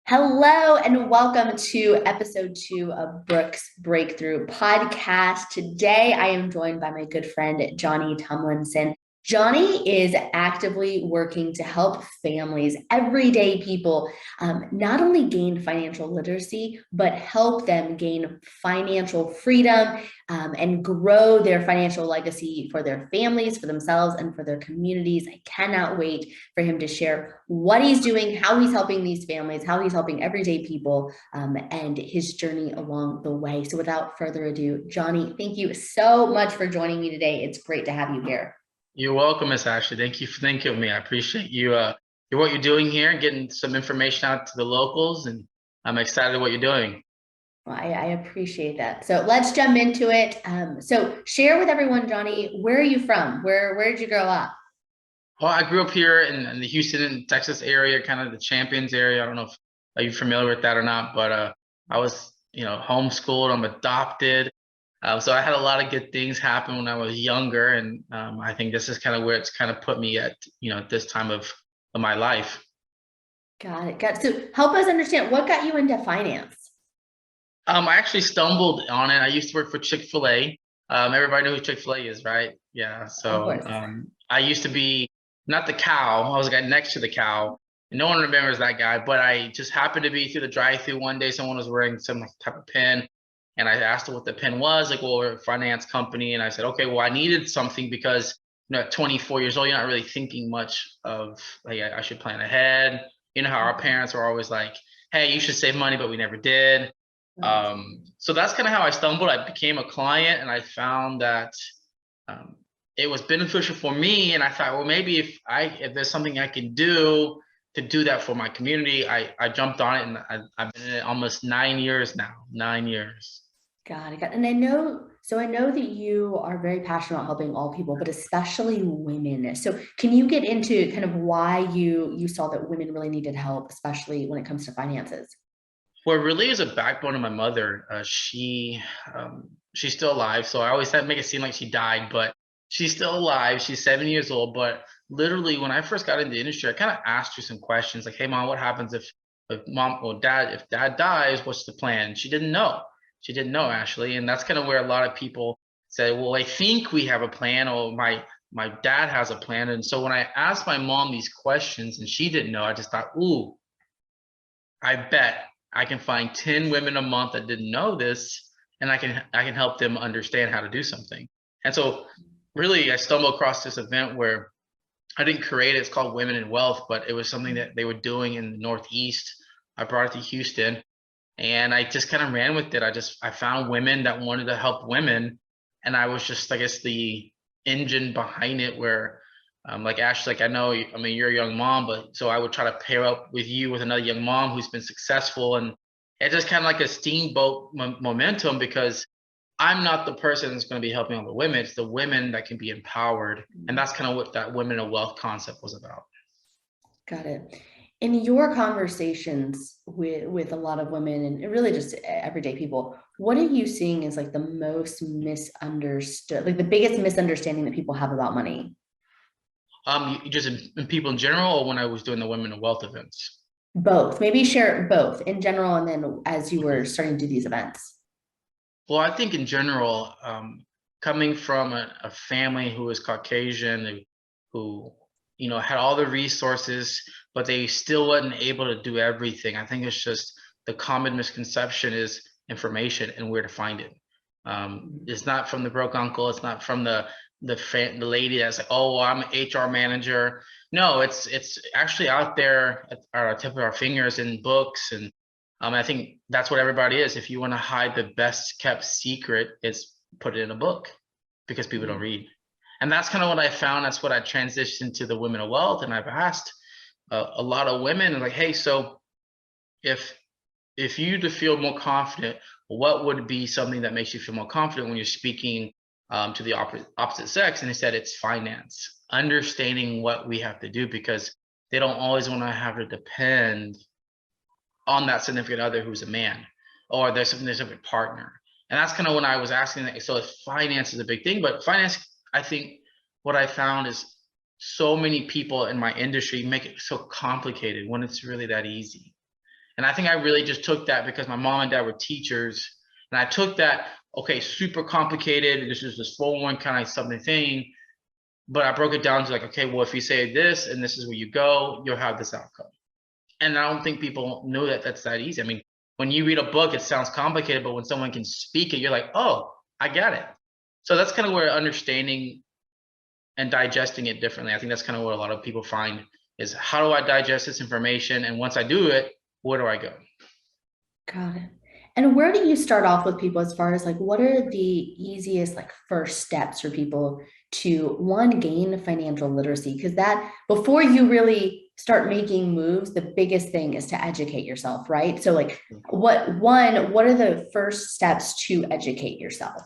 Hello and welcome to episode 2 of Brooke's Breakthrough Podcast. Today I am joined by my good friend Johnny Tumlinson. Johnny is actively working to help families, everyday people, not only gain financial literacy, but help them gain financial freedom and grow their financial legacy for their families, for themselves, and for their communities. I cannot wait for him to share what he's doing, how he's helping these families, how he's helping everyday people, and his journey along the way. So without further ado, Johnny, thank you so much for joining me today. It's great to have you here. You're welcome, Miss Ashley. Thank you for thinking of me. I appreciate you, what you're doing here, getting some information out to the locals, and I'm excited what you're doing. Well, I appreciate that. So let's jump into it. So share with everyone, Johnny, where are you from? Where did you grow up? Well, I grew up here in the Houston, Texas area, kind of the Champions area. I don't know if are you familiar with that or not, but I was, homeschooled. I'm adopted. So I had a lot of good things happen when I was younger, and I think this is kind of where it's kind of put me at, at this time of my life. Got it. Got it. So help us understand what got you into finance. I actually stumbled on it. I used to work for Chick-fil-A. Everybody knows who Chick-fil-A is, right? Yeah. Of So course. I used to be not the cow. I was the guy next to the cow. And no one remembers that guy, but I just happened to be through the drive-through one day. Someone was wearing some type of pin, and I asked her what the pin was. Like, well, we're a finance company, and I said, okay, well, I needed something because at 24 years old, you're not really thinking much of like I should plan ahead. You know how our parents were always like, hey, you should save money, but we never did. Right. So that's kind of how I stumbled. I became a client, and I found that um, it was beneficial for me. And I thought, well, maybe if there's something I can do to do that for my community, I jumped on it, and I've been in it almost 9 years now. 9 years. Got it. Got it. And I know that you are very passionate about helping all people, but especially women. So can you get into kind of why you saw that women really needed help, especially when it comes to finances? Well, it really is a backbone of my mother. She's still alive, so I always have to make it seem like she died, but she's still alive. She's 70 years old. But literally, when I first got into the industry, I kind of asked her some questions like, "Hey, mom, what happens if mom or dad if dad dies? What's the plan?" She didn't know. She didn't know, Ashley, and that's kind of where a lot of people say, "Well, I think we have a plan," or my dad has a plan. And so when I asked my mom these questions and she didn't know, I just thought, "Ooh, I bet I can find 10 women a month that didn't know this, and I can help them understand how to do something." And so really I stumbled across this event where I didn't create it. It's called Women in Wealth, but it was something that they were doing in the Northeast. I brought it to Houston, and I just kind of ran with it. I found women that wanted to help women, and I was just, I guess, the engine behind it. Where like Ash, like I mean, you're a young mom, but so I would try to pair up with you with another young mom who's been successful, and it's just kind of like a steamboat momentum, because I'm not the person that's going to be helping all the women. It's the women that can be empowered, and that's kind of what that women of wealth concept was about. Got it. In your conversations with a lot of women and really just everyday people, what are you seeing as like the most misunderstood, like the biggest misunderstanding that people have about money? You just in people in general, or when I was doing the women of wealth events? Both. Maybe share both in general and then as you were starting to do these events. Well, I think in general, coming from a family who was Caucasian, who had all the resources, but they still wasn't able to do everything. I think it's just the common misconception is information and where to find it. It's not from the broke uncle. It's not from the lady that's like, oh, well, I'm an HR manager. No, it's actually out there at our tip of our fingers in books. And I think that's what everybody is. If you want to hide the best kept secret, it's put it in a book, because people don't read. And that's kind of what I found. That's what I transitioned to the women of wealth. And I've asked a lot of women, like, hey, so if you to feel more confident, what would be something that makes you feel more confident when you're speaking to the opposite sex? And they said it's finance, understanding what we have to do, because they don't always want to have to depend on that significant other who's a man, or there's a partner. And that's kind of when I was asking that. So if finance is a big thing, but finance, I think what I found is so many people in my industry make it so complicated when it's really that easy. And I think I really just took that because my mom and dad were teachers. And I took that, okay, super complicated. This is this 401 kind of something thing. But I broke it down to like, okay, well, if you say this and this is where you go, you'll have this outcome. And I don't think people know that that's that easy. I mean, when you read a book, it sounds complicated, but when someone can speak it, you're like, oh, I get it. So that's kind of where understanding and digesting it differently. I think that's kind of what a lot of people find is how do I digest this information? And once I do it, where do I go? Got it. And where do you start off with people as far as like what are the easiest like first steps for people to one gain financial literacy? Because that before you really start making moves, the biggest thing is to educate yourself, right? So like what are the first steps to educate yourself?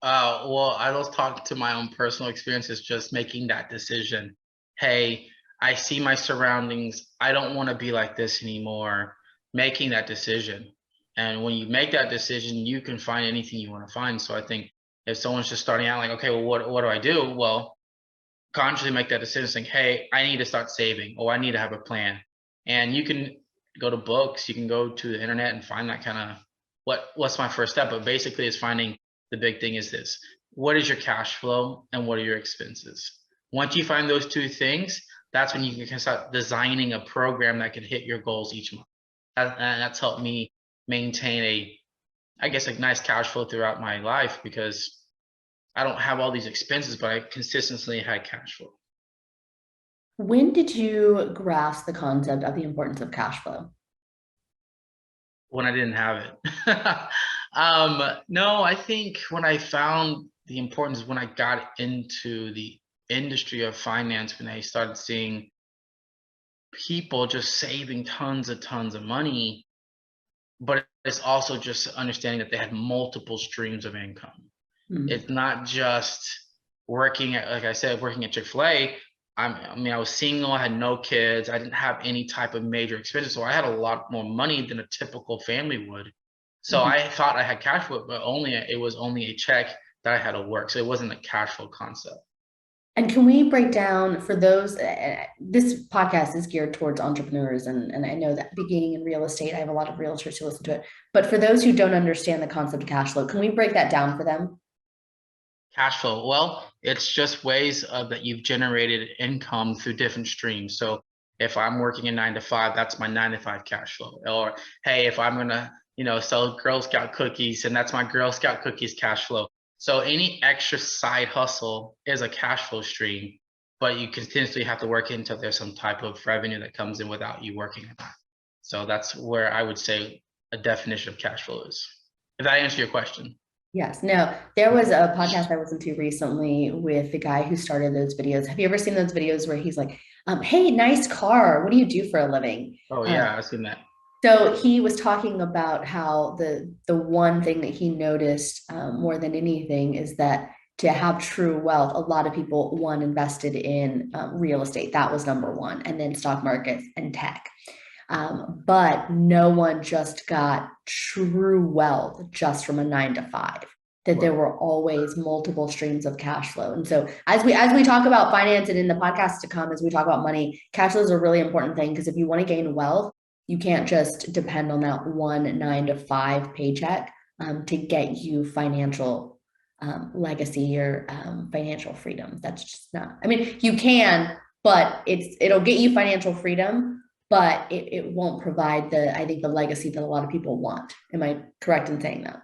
Well, I was talking to my own personal experiences, just making that decision. Hey, I see my surroundings. I don't want to be like this anymore. Making that decision. And when you make that decision, you can find anything you want to find. So I think if someone's just starting out like, okay, well, what do I do? Well, consciously make that decision saying, hey, I need to start saving or I need to have a plan. And you can go to books, you can go to the internet and find that kind of what's my first step. But basically it's finding the big thing is this. What is your cash flow and what are your expenses? Once you find those two things, that's when you can start designing a program that can hit your goals each month. And that's helped me maintain I guess, a nice cash flow throughout my life because I don't have all these expenses, but I consistently had cash flow. When did you grasp the concept of the importance of cash flow? When I didn't have it. No, I think when I found the importance when I got into the industry of finance, when I started seeing people just saving tons of money, but it's also just understanding that they had multiple streams of income. It's not just working at, like I said, working at Chick-fil-A. I mean, I was single, I had no kids, I didn't have any type of major expenses. So I had a lot more money than a typical family would. So I thought I had cash flow, but it was only a check that I had to work. So it wasn't a cash flow concept. And can we break down for those, this podcast is geared towards entrepreneurs, and I know that beginning in real estate, I have a lot of realtors who listen to it. But for those who don't understand the concept of cash flow, can we break that down for them? Cash flow, well, it's just ways that you've generated income through different streams. So if I'm working a 9 to 5, that's my 9 to 5 cash flow. Or hey, if I'm gonna, sell Girl Scout cookies, and that's my Girl Scout cookies cash flow. So any extra side hustle is a cash flow stream, but you continuously have to work until there's some type of revenue that comes in without you working on that. So that's where I would say a definition of cash flow is. If that answers your question. Yes. No, there was a podcast I listened to recently with the guy who started those videos. Have you ever seen those videos where he's like, hey, nice car. What do you do for a living? Oh yeah, I've seen that. So he was talking about how the one thing that he noticed more than anything is that to have true wealth, a lot of people invested in real estate. That was number one, and then stock markets and tech. But no one just got true wealth just from a 9 to 5. That there were always multiple streams of cash flow. And so as we talk about finance and in the podcast to come, as we talk about money, cash flow is a really important thing because if you want to gain wealth, you can't just depend on that one 9 to 5 paycheck to get you financial legacy or financial freedom. That's just not, I mean, you can, but it'll get you financial freedom, but it won't provide I think the legacy that a lot of people want. Am I correct in saying that?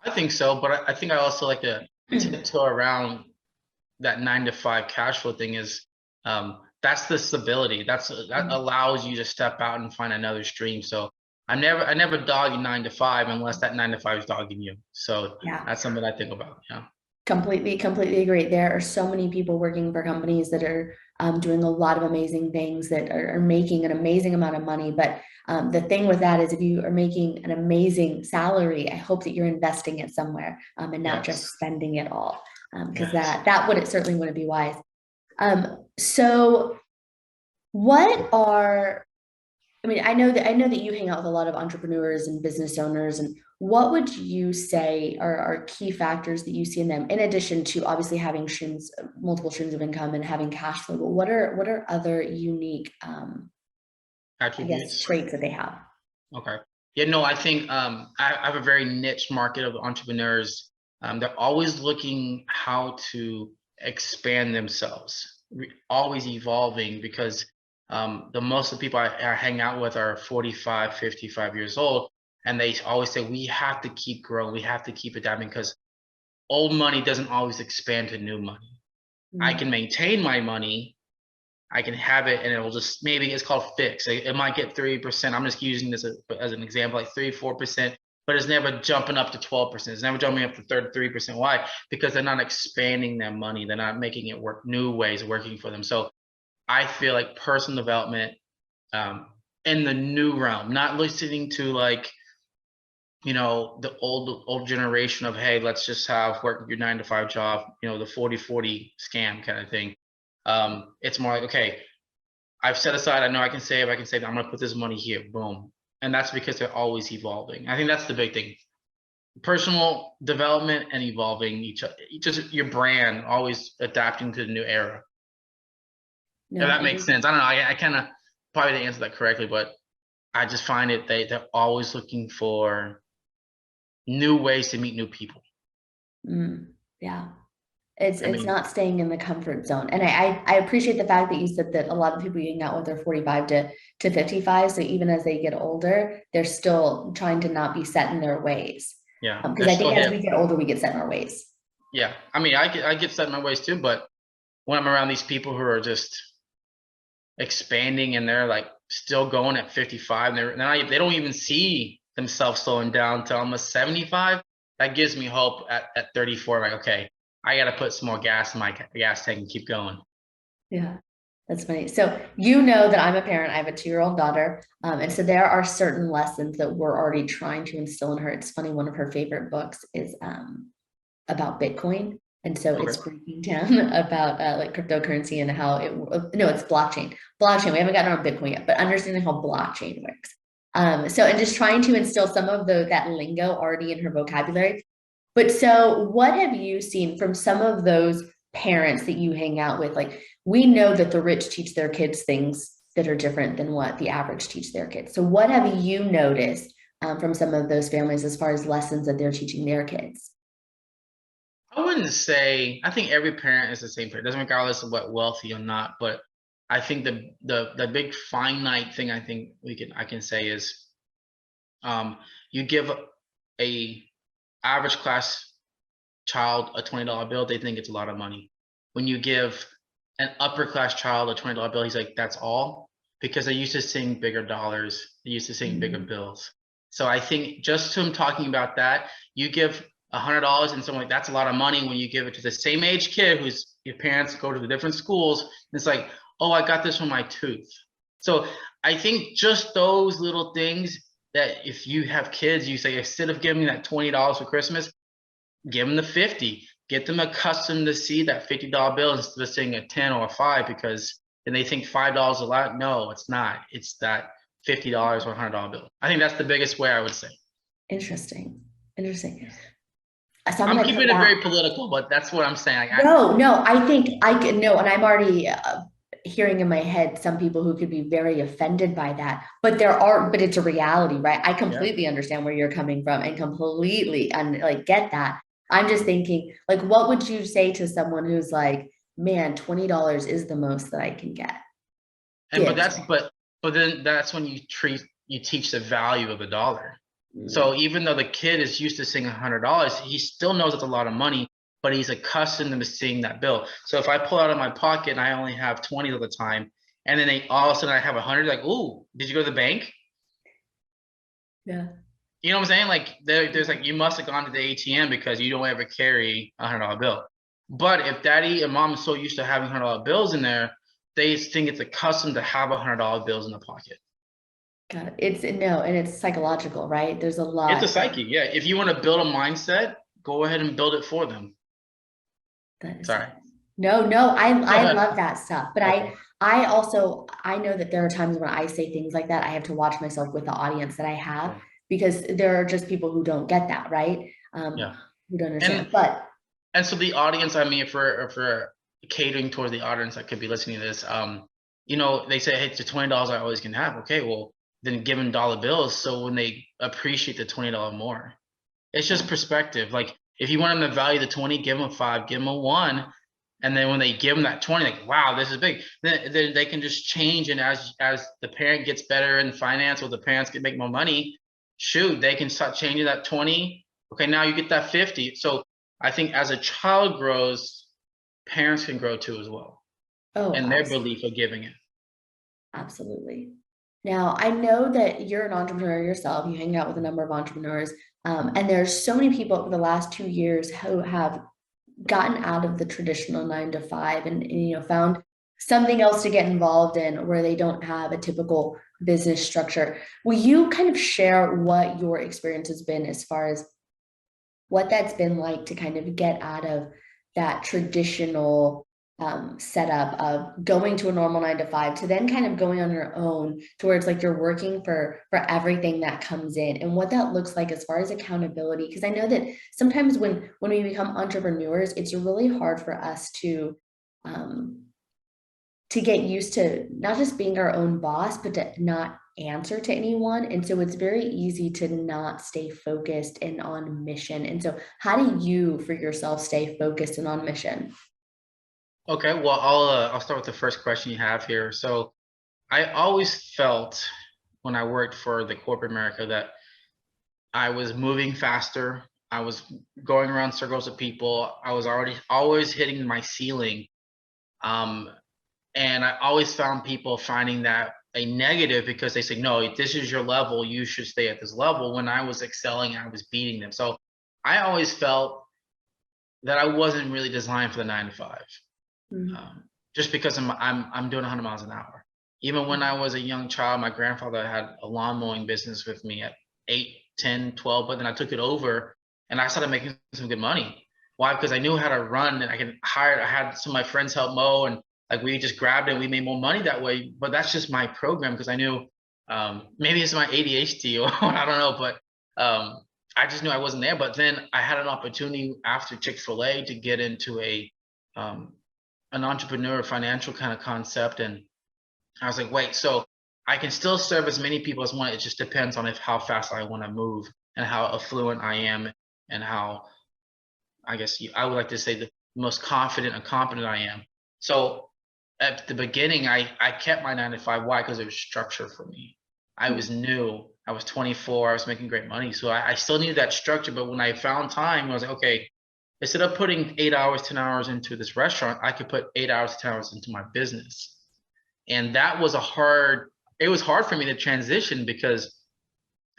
I think so, but I think I also like to tiptoe around that 9 to 5 cash flow thing is that's the stability. That allows you to step out and find another stream. So I never dog 9 to 5 unless that 9 to 5 is dogging you. So Yeah. that's something I think about. Yeah. Completely agree. There are so many people working for companies that are doing a lot of amazing things that are making an amazing amount of money. But the thing with that is if you are making an amazing salary, I hope that you're investing it somewhere and not just spending it all because that would certainly wouldn't be wise. So I mean, I know that you hang out with a lot of entrepreneurs and business owners, and what would you say are key factors that you see in them, in addition to obviously having multiple streams of income and having cash flow, but what are other unique, I guess, Attributes. traits that they have? Okay. Yeah, no, I think I have a very niche market of entrepreneurs. They're always looking how to expand themselves, always evolving because the most of the people I hang out with are 45, 55 years old. And they always say, we have to keep growing. We have to keep adapting because old money doesn't always expand to new money. I Mm. can maintain my money, I can have it and it will just, maybe it's called fixed. It might get 3%. I'm just using this as an example, like 3, 4%, but it's never jumping up to 12%. It's never jumping up to 33%. Why? Because they're not expanding their money. They're not making it work new ways working for them. So I feel like personal development um, in the new realm, not listening to like, the old generation of, hey, let's just have work your 9 to 5 job, the 40-40 scam kind of thing. It's more like, okay, I've set aside, I know I can save, I'm going to put this money here, boom. And that's because they're always evolving. I think that's the big thing. Personal development and evolving just your brand, always adapting to the new era. If No, that makes sense. I don't know. I kind of probably didn't answer that correctly, but I just find they're always looking for new ways to meet new people. yeah. It's I it's mean, not staying in the comfort zone. And I appreciate the fact that you said that a lot of people you hang out with are 45 to 55. So even as they get older, they're still trying to not be set in their ways. yeah, Because they're I think still as hip. we get older, we get set in our ways. Yeah. I mean, I get set in my ways too, but when I'm around these people who are just expanding and they're like still going at 55 and they don't even see themselves slowing down to almost 75, that gives me hope at 34. Like, okay, I got to put some more gas in my gas tank and keep going. Yeah. That's funny. So you know that I'm a parent. I have a 2-year-old daughter. And so there are certain lessons that we're already trying to instill in her. It's funny, one of her favorite books is about Bitcoin. And so it's Okay. breaking down about like cryptocurrency and how no, it's blockchain. Blockchain. We haven't gotten on Bitcoin yet, but understanding how blockchain works. So and just trying to instill some of that lingo already in her vocabulary. But so what have you seen from some of those parents that you hang out with? Like we know that the rich teach their kids things that are different than what the average teach their kids. So what have you noticed from some of those families as far as lessons that they're teaching their kids? I wouldn't say, I think every parent is the same parent, doesn't regardless of what wealthy or not. But I think the big finite thing I think I can say is you give a average class child a $20 bill, they think it's a lot of money. When you give an upper class child a $20 bill, he's like, that's all, because they used to seeing bigger dollars, they used to seeing bigger Mhm. bills. So I think just him talking about that, you give $100 and someone like, that's a lot of money. When you give it to the same age kid whose your parents go to the different schools, it's like, oh, I got this from my tooth. So I think just those little things, that if you have kids, you say, instead of giving me that $20 for Christmas, give them the 50. Get them accustomed to see that $50 bill instead of saying a 10 or a 5, because then they think $5 a lot. No, it's not. It's that $50 or $100 bill. I think that's the biggest way, I would say. Interesting. Interesting. Yeah. So I'm I'm gonna come keeping it back. very political, but that's what I'm saying. No, no, I think I could no, and I'm already hearing in my head some people who could be very offended by that. But it's a reality, right? I Yeah. completely understand where you're coming from and completely and like get that. I'm just thinking, like, what would you say to someone who's like, man, $20 is the most that I can get? And Give. but then that's when you teach the value of the dollar. Mm, So even though the kid is used to seeing $100, he still knows it's a lot of money, but he's accustomed to seeing that bill. So if I pull out of my pocket and I only have 20 at the time, and then all of a sudden I have 100, like, ooh, did you go to the bank? yeah. You know what I'm saying? Like there's like, you must have gone to the ATM because you don't ever carry $100 bill. But if daddy and mom is so used to having $100 bills in there, they think it's accustomed to have $100 bills in the pocket. Got it. It's no, and it's psychological, right? There's a It's a lot psyche. Yeah. If you want to build a mindset, go ahead and build it for them. that is Sorry. no, no, Go I ahead. love that stuff. But Okay. I also I know that there are times when I say things like that, I have to watch myself with the audience that I have Yeah. because there are just people who don't get that, right? Yeah. Who don't understand. And But so the audience, I mean, if we're catering towards the audience that could be listening to this, they say, hey, it's the $20 I always can have. Okay, well, than giving dollar bills. So when they appreciate the $20 more, it's just perspective. Like if you want them to value the 20, give them a 5, give them a 1. And then when they give them that 20, like, wow, this is big. Then they can just change. And as the parent gets better in finance, or the parents can make more money, shoot, they can start changing that 20. Okay, now you get that 50. So I think as a child grows, parents can grow too as well, Oh, and their belief of giving it. absolutely. Now, I know that you're an entrepreneur yourself. You hang out with a number of entrepreneurs, and there's so many people over the last 2 years who have gotten out of the traditional 9 to 5 and found something else to get involved in where they don't have a typical business structure. Will you kind of share what your experience has been as far as what that's been like to kind of get out of that traditional setup of going to a normal 9 to 5 to then kind of going on your own to where it's like you're working for everything that comes in, and what that looks like as far as accountability? Because I know that sometimes when we become entrepreneurs, it's really hard for us um, to get used to not just being our own boss, but to not answer to anyone. And so it's very easy to not stay focused and on mission. And so how do you for yourself stay focused and on mission? Okay, well, I'll start with the first question you have here. So I always felt when I worked for the corporate America that I was moving faster. I was going around circles of people. I was already always hitting my ceiling. Um, and I always found people finding that a negative because they say, no, this is your level. You should stay at this level. When I was excelling, I was beating them. So I always felt that I wasn't really designed for the 9 to 5. Mm. Just because I'm doing 100 miles an hour. Even when I was a young child, my grandfather had a lawn mowing business with me at 8, 10, 12, but then I took it over and I started making some good money. Why? Because I knew how to run, and I had some of my friends help mow, and like we just grabbed it and we made more money that way. But that's just my program, because I knew maybe it's my ADHD or I don't know, but I just knew I wasn't there. But then I had an opportunity after Chick-fil-A to get into um, an entrepreneur financial kind of concept, and I was like, wait, so I can still serve as many people as one. It just depends on how fast I want to move and how affluent I am, and how, I guess I would like to say, the most confident and competent I am. So at the beginning, I kept my 9 to 5. Why? Because it was structure for me. I was new. I was 24. I was making great money. So I still needed that structure. But when I found time, I was like, okay, instead of putting 8 hours, 10 hours into this restaurant, I could put 8 hours, 10 hours into my business. And that was it was hard for me to transition, because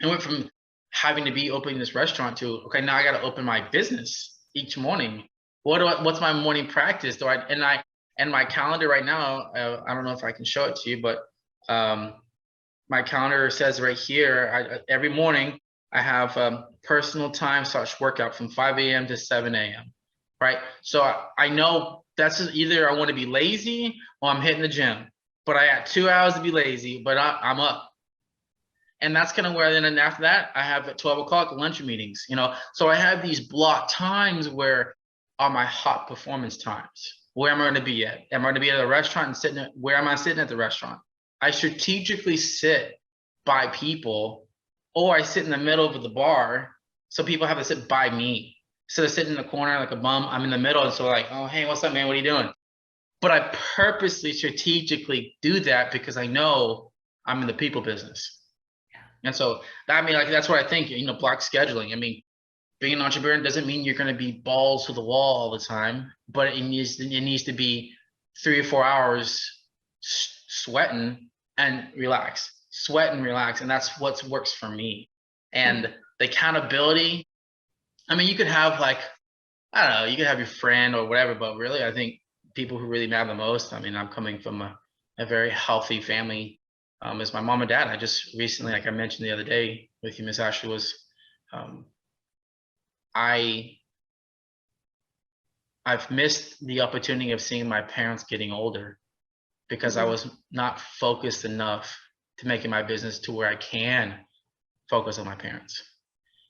I went from having to be opening this restaurant to, okay, now I got to open my business each morning. What's my morning practice? And my calendar right now, I don't know if I can show it to you, but my calendar says right here, every morning I have personal time / workout from 5 a.m. to 7 a.m. Right. So I know that's either I want to be lazy or I'm hitting the gym, but I got 2 hours to be lazy, but I'm up. And that's kind of where then after that, I have at 12 o'clock lunch meetings, So I have these block times where are my hot performance times. Where am I going to be at? Am I going to be at a restaurant and where am I sitting at the restaurant? I strategically sit by people, or I sit in the middle of the bar, so people have to sit by me. So they're sitting in the corner like a bum. I'm in the middle, and so like, oh, hey, what's up, man? What are you doing? But I purposely, strategically do that because I know I'm in the people business. And so, like, that's what I think, block scheduling. I mean, being an entrepreneur doesn't mean you're going to be balls to the wall all the time, but it needs to be 3 or 4 hours sweating and relax, sweat and relax. And that's what works for me. And the accountability, I mean, you could have I don't know, you could have your friend or whatever, but really, I think people who really matter the most, I mean, I'm coming from a very healthy family. As my mom and dad. I just recently, like I mentioned the other day with you, Miss Ashley, was I've missed the opportunity of seeing my parents getting older because I was not focused enough to making my business to where I can focus on my parents.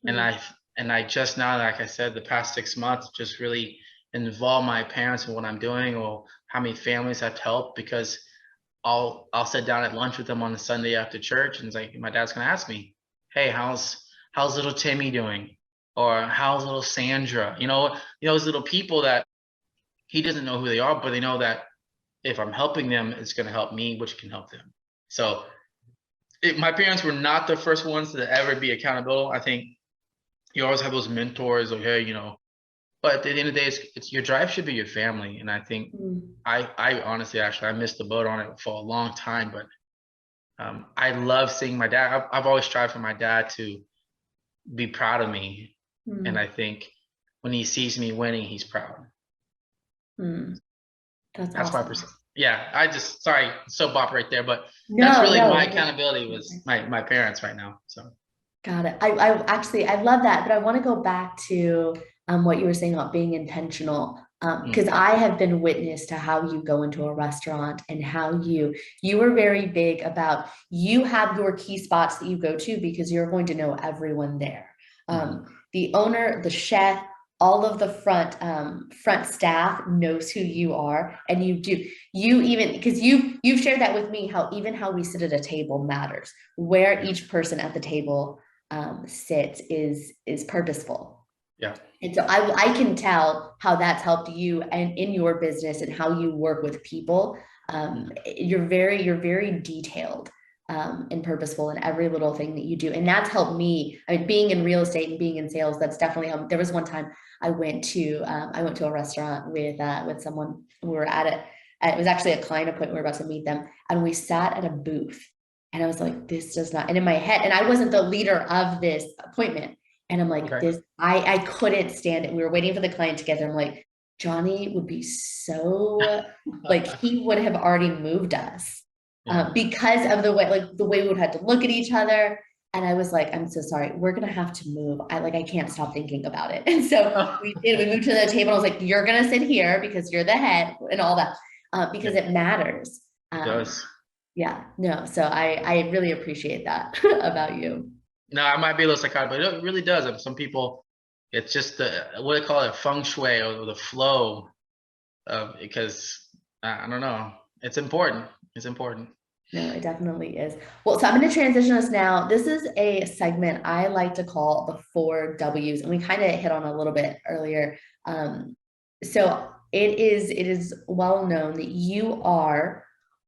And I just now, like I said, the past 6 months, just really involve my parents in what I'm doing, or how many families I've helped, because I'll sit down at lunch with them on a Sunday after church, and it's like my dad's gonna ask me, "Hey, how's little Timmy doing?" Or how's little Sandra? Those little people that he doesn't know who they are, but they know that if I'm helping them, it's gonna help me, which can help them. So my parents were not the first ones to ever be accountable. I think you always have those mentors, like, hey, but at the end of the day, it's your drive should be your family. And I think I honestly, actually, I missed the boat on it for a long time, but I love seeing my dad. I've always tried for my dad to be proud of me. And I think when he sees me winning, he's proud. That's That's awesome. my percent. Yeah, sorry, soapbox right there, but No, that's really no, my accountability was my parents right now. So got it. I love that, but I want to go back to what you were saying about being intentional. Because I have been witness to how you go into a restaurant and how you were very big about, you have your key spots that you go to because you're going to know everyone there. The owner, the chef, all of the front staff knows who you are, and you even, because you've shared that with me, how even how we sit at a table matters. Where each person at the table sits is purposeful. yeah. And so I can tell how that's helped you and in your business and how you work with people. You're very detailed and purposeful in every little thing that you do. And that's helped me. I mean, being in real estate and being in sales, that's definitely helped. There was one time I went to a restaurant with someone. We were at it. It was actually a client appointment. We were about to meet them, and we sat at a booth. And I was like, this does not. And in my head, and I wasn't the leader of this appointment. And I'm like, I couldn't stand it. We were waiting for the client together. I'm like, Johnny would be so like, he would have already moved us because of the way we would have to look at each other. And I was like, I'm so sorry. We're going to have to move. I can't stop thinking about it. And so we moved to the table. I was like, you're going to sit here because you're the head and all that because it matters. It does. Yeah, no. So I really appreciate that about you. No, I might be a little psychotic, but it really does. And some people, it's just what they call it, feng shui, or the flow, because I don't know. It's important. It's important. No, it definitely is. Well, so I'm going to transition us now. This is a segment I like to call the 4 W's, and we kind of hit on a little bit earlier. So it is well known that you are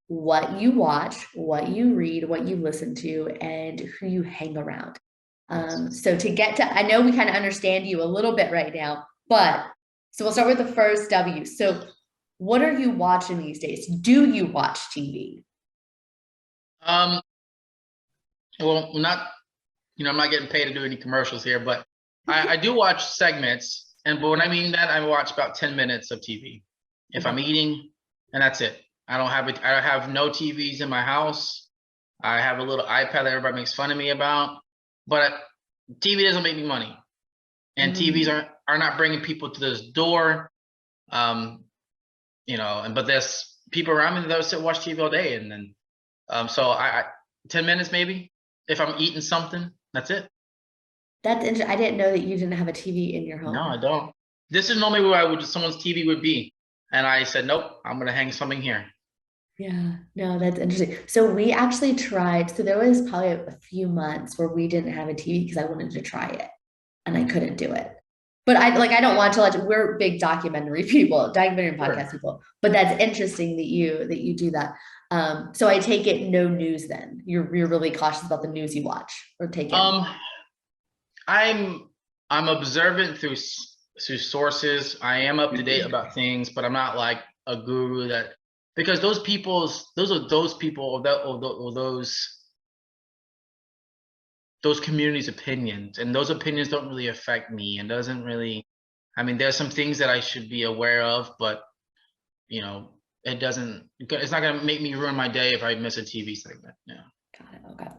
what you watch, what you read, what you listen to, and who you hang around. So to get to, I know we kind of understand you a little bit right now, but so we'll start with the first W. So what are you watching these days? Do you watch TV? Well, not, I'm not getting paid to do any commercials here, but I do watch segments. But when I mean that, I watch about 10 minutes of TV if I'm eating, and that's it. I don't have no TVs in my house. I have a little iPad that everybody makes fun of me about, but TV doesn't make me money, and TVs are not bringing people to this door. But there's people around me that sit watch TV all day, and then so I 10 minutes maybe if I'm eating something. That's it. That's interesting. I didn't know that you didn't have a TV in your home. No, I don't. This is normally where someone's TV would be, and I said nope. I'm gonna hang something here. Yeah, no, that's interesting. So we actually tried. So there was probably a few months where we didn't have a TV because I wanted to try it, and I couldn't do it. But I don't want to let you, we're big documentary podcast people. But that's interesting that you do that. So I take it no news then. You're really cautious about the news you watch or take in. I'm observant through sources. I am up to date about things, but I'm not like a guru because those people or those communities' opinions, and those opinions don't really affect me, and doesn't really. I mean, there's some things that I should be aware of, but it doesn't. It's not going to make me ruin my day if I miss a TV segment. Yeah. Got it. Okay.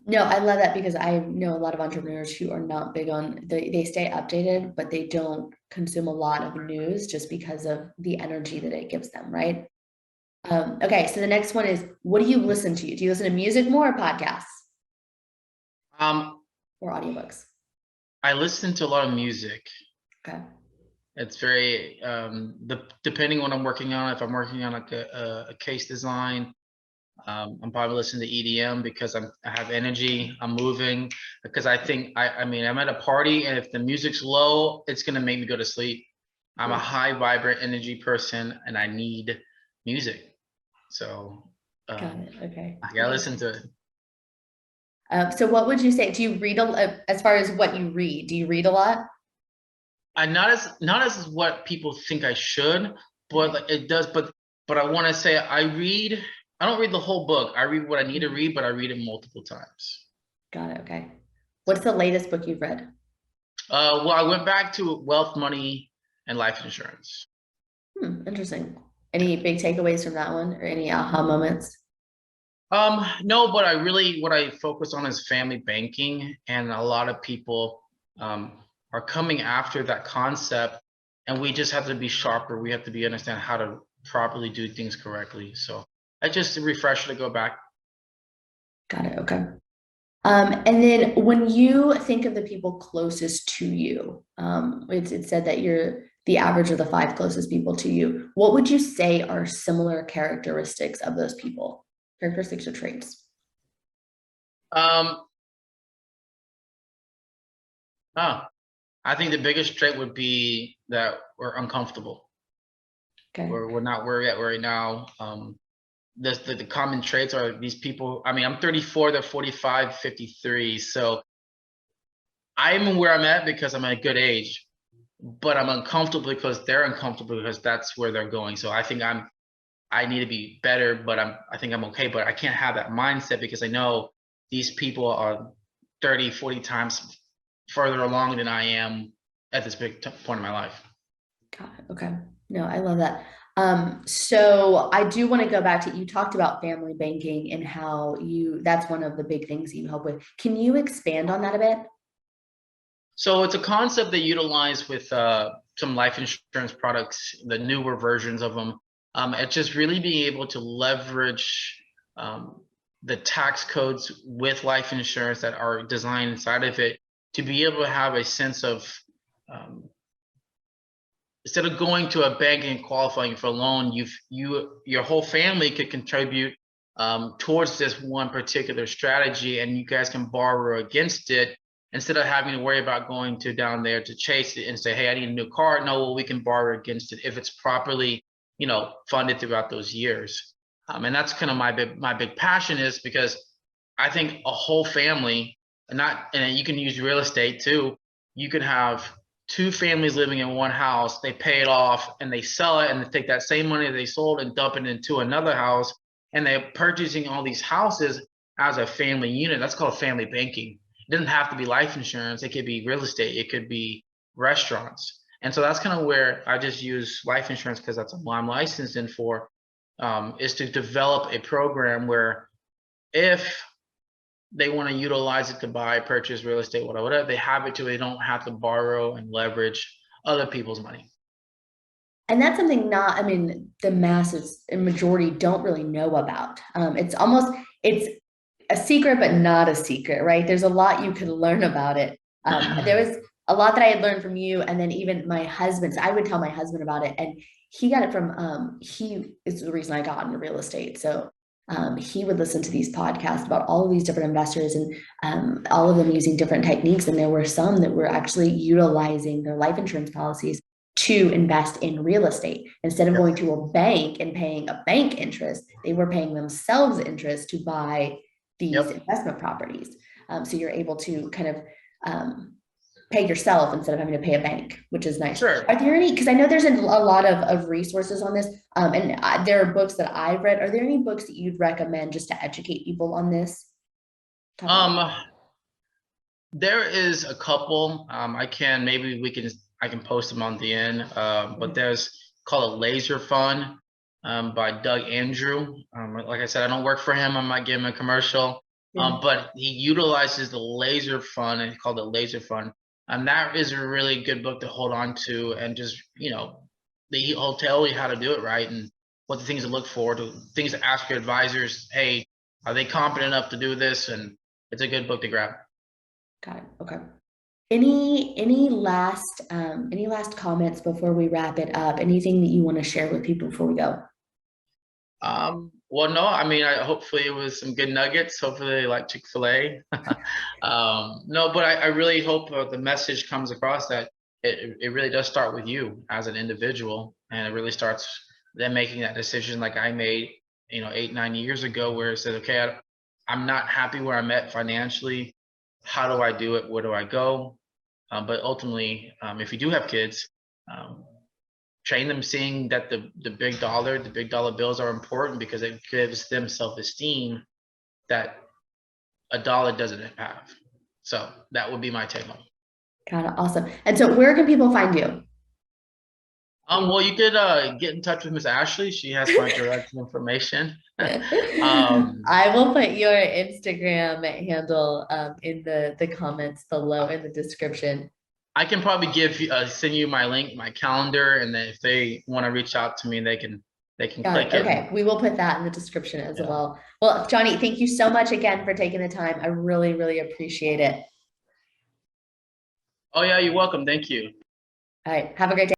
No, I love that because I know a lot of entrepreneurs who are not big on they stay updated, but they don't consume a lot of news just because of the energy that it gives them, right? Okay, so the next one is, what do you listen to? Do you listen to music more or podcasts? Or audiobooks? I listen to a lot of music. Okay. It's very depending on what I'm working on. If I'm working on like a case design, I'm probably listening to EDM because I have energy, I'm moving. Because I mean, I'm at a party and if the music's low, it's gonna make me go to sleep. I'm a high vibrant energy person and I need music. So Got it. Okay. I gotta listen to it. So what would you say? Do you read as far as what you read? Do you read a lot? I not as what people think I should, but like it does. But I want to say I read. I don't read the whole book. I read what I need to read, but I read it multiple times. Got it. Okay. What's the latest book you've read? Well, I went back to wealth, money, and life insurance. Interesting. Any big takeaways from that one or any aha moments? No, but what I focus on is family banking, and a lot of people are coming after that concept, and we just have to be sharper. We have to be understand how to properly do things correctly. So I just a refresher to go back. Got it. Okay. And then when you think of the people closest to you, it said that you're the average of the five closest people to you. What would you say are similar characteristics of those people? Characteristics or traits? Um, oh, I think the biggest trait would be that we're uncomfortable. Okay. We're not where we're at right now. The common traits are these people. I mean, I'm 34, they're 45, 53. So I'm where I'm at because I'm at a good age, but I'm uncomfortable because they're uncomfortable because that's where they're going. So I need to be better, but I think I'm okay, but I can't have that mindset because I know these people are 30, 40 times further along than I am at this big point in my life. Got it. Okay. No, I love that. So I do want to go back to you talked about family banking and how that's one of the big things you help with. Can you expand on that a bit? So it's a concept they utilize with some life insurance products, the newer versions of them. It's just really being able to leverage um, the tax codes with life insurance that are designed inside of it to be able to have a sense of um, instead of going to a bank and qualifying for a loan, your whole family could contribute towards this one particular strategy, and you guys can borrow against it instead of having to worry about going to down there to chase it and say, "Hey, I need a new car." No, well, we can borrow against it if it's properly, funded throughout those years. And that's kind of my big passion is because I think a whole family, and you can use real estate too. You can have two families living in one house, they pay it off and they sell it and they take that same money they sold and dump it into another house, and they're purchasing all these houses as a family unit. That's called family banking. It doesn't have to be life insurance, it could be real estate, it could be restaurants. And so that's kind of where I just use life insurance because that's what I'm licensed in for, is to develop a program where if they want to utilize it to buy, purchase real estate, whatever, they have it so they don't have to borrow and leverage other people's money. And that's something not, I mean, the masses and majority don't really know about. It's a secret, but not a secret, right? There's a lot you can learn about it. There was a lot that I had learned from you, and then even my husband. So I would tell my husband about it, and he got it from. He is the reason I got into real estate. So he would listen to these podcasts about all of these different investors and all of them using different techniques. And there were some that were actually utilizing their life insurance policies to invest in real estate. Instead of going to a bank and paying a bank interest, they were paying themselves interest to buy these investment properties. So you're able to kind of pay yourself instead of having to pay a bank, which is nice. Sure. Are there any, because I know there's a lot of resources on this, and there are books that I've read. Are there any books that you'd recommend just to educate people on this topic? There is a couple. I can post them on the end. But there's called a Laser Fund by Doug Andrew. Like I said, I don't work for him. I might give him a commercial. But he utilizes the Laser Fund, and it's called the Laser Fund. And that is a really good book to hold on to, and just he'll tell you how to do it right and what the things to look for, to things to ask your advisors. Hey, are they competent enough to do this? And it's a good book to grab. Got it. Okay. Any last comments before we wrap it up? Anything that you want to share with people before we go? Well, no, I mean, hopefully it was some good nuggets. Hopefully they like Chick-fil-A. No, but I really hope the message comes across that it really does start with you as an individual, and it really starts them making that decision like I made, 8, 9 years ago, where it said, okay, I'm not happy where I'm at financially. How do I do it? Where do I go? But ultimately, if you do have kids, um, train them seeing that the big dollar bills are important because it gives them self-esteem that a dollar doesn't have. So that would be my take home. Kind of awesome. And so where can people find you? Well, you could get in touch with Miss Ashley. She has my direct information. um, I will put your Instagram handle in the comments below in the description. I can probably send you my link, my calendar, and then if they want to reach out to me, they can Got it. click it. Okay. We will put that in the description as Yeah. well. Well, Johnny, thank you so much again for taking the time. I really, really appreciate it. Oh yeah, you're welcome. Thank you. All right. Have a great day.